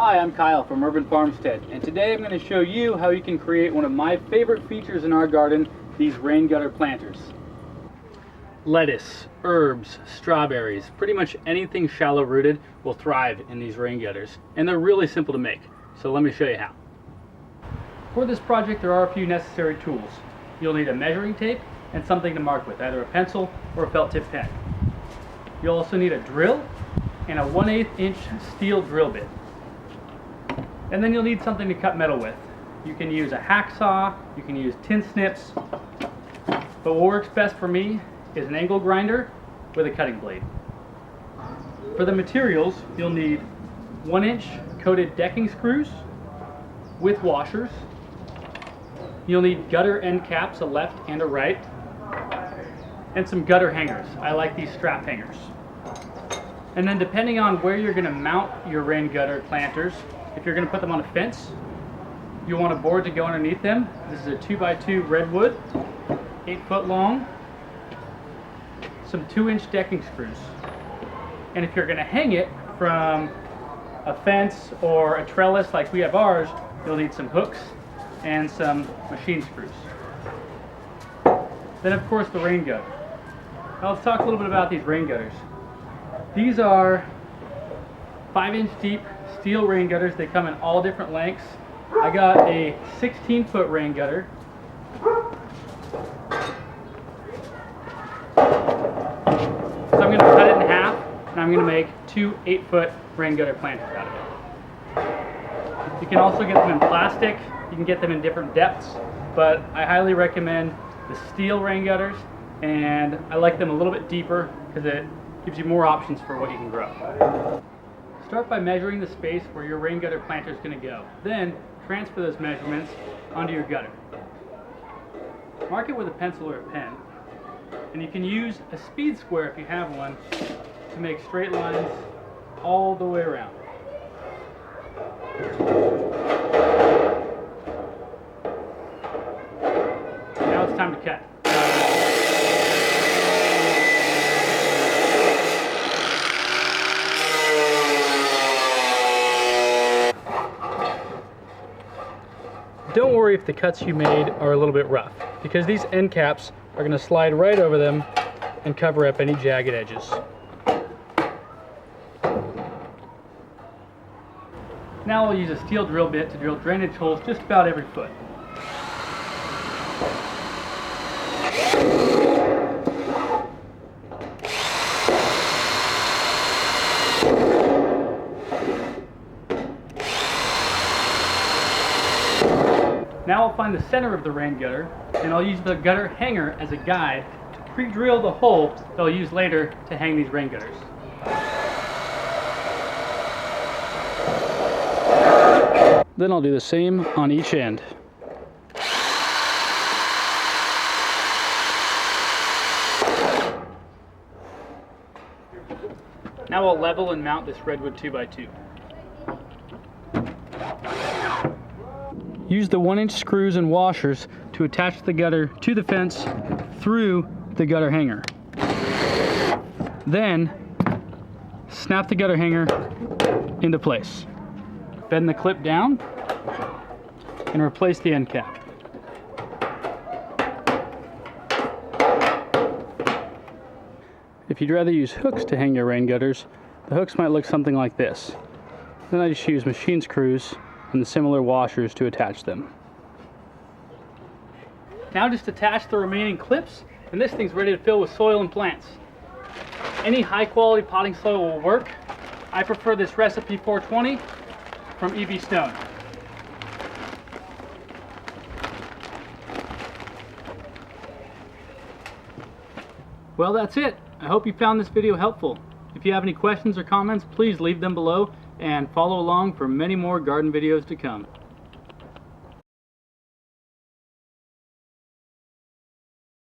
Hi, I'm Kyle from Urban Farmstead, and today I'm going to show you how you can create one of my favorite features in our garden, these rain gutter planters. Lettuce, herbs, strawberries, pretty much anything shallow rooted will thrive in these rain gutters, and they're really simple to make, so let me show you how. For this project there are a few necessary tools. You'll need a measuring tape and something to mark with, either a pencil or a felt tip pen. You'll also need a drill and a 1/8 inch steel drill bit. And then you'll need something to cut metal with. You can use a hacksaw, you can use tin snips, but what works best for me is an angle grinder with a cutting blade. For the materials, you'll need 1-inch coated decking screws with washers. You'll need gutter end caps, a left and a right, and some gutter hangers. I like these strap hangers. And then depending on where you're going to mount your rain gutter planters, if you're going to put them on a fence, you want a board to go underneath them. This is a 2x2 redwood, 8 foot long, some 2-inch decking screws. And if you're going to hang it from a fence or a trellis like we have ours, you'll need some hooks and some machine screws. Then of course the rain gutter. Now let's talk a little bit about these rain gutters. These are 5-inch deep steel rain gutters. They come in all different lengths. I got a 16-foot rain gutter. So I'm going to cut it in half, and I'm going to make 2 8-foot rain gutter planters out of it. You can also get them in plastic. You can get them in different depths, but I highly recommend the steel rain gutters, and I like them a little bit deeper because it gives you more options for what you can grow. Start by measuring the space where your rain gutter planter is going to go. Then transfer those measurements onto your gutter. Mark it with a pencil or a pen, and you can use a speed square if you have one to make straight lines all the way around. Now it's time to cut. Don't worry if the cuts you made are a little bit rough, because these end caps are going to slide right over them and cover up any jagged edges. Now I'll use a steel drill bit to drill drainage holes just about every foot. Now I'll find the center of the rain gutter, and I'll use the gutter hanger as a guide to pre-drill the hole that I'll use later to hang these rain gutters. Then I'll do the same on each end. Now I'll level and mount this redwood 2x2. Use the 1-inch screws and washers to attach the gutter to the fence through the gutter hanger. Then snap the gutter hanger into place. Bend the clip down and replace the end cap. If you'd rather use hooks to hang your rain gutters, the hooks might look something like this. Then I just use machine screws and the similar washers to attach them. Now just attach the remaining clips, and this thing's ready to fill with soil and plants. Any high quality potting soil will work. I prefer this Recipe 420 from E.B. Stone. Well, that's it. I hope you found this video helpful. If you have any questions or comments, please leave them below and follow along for many more garden videos to come.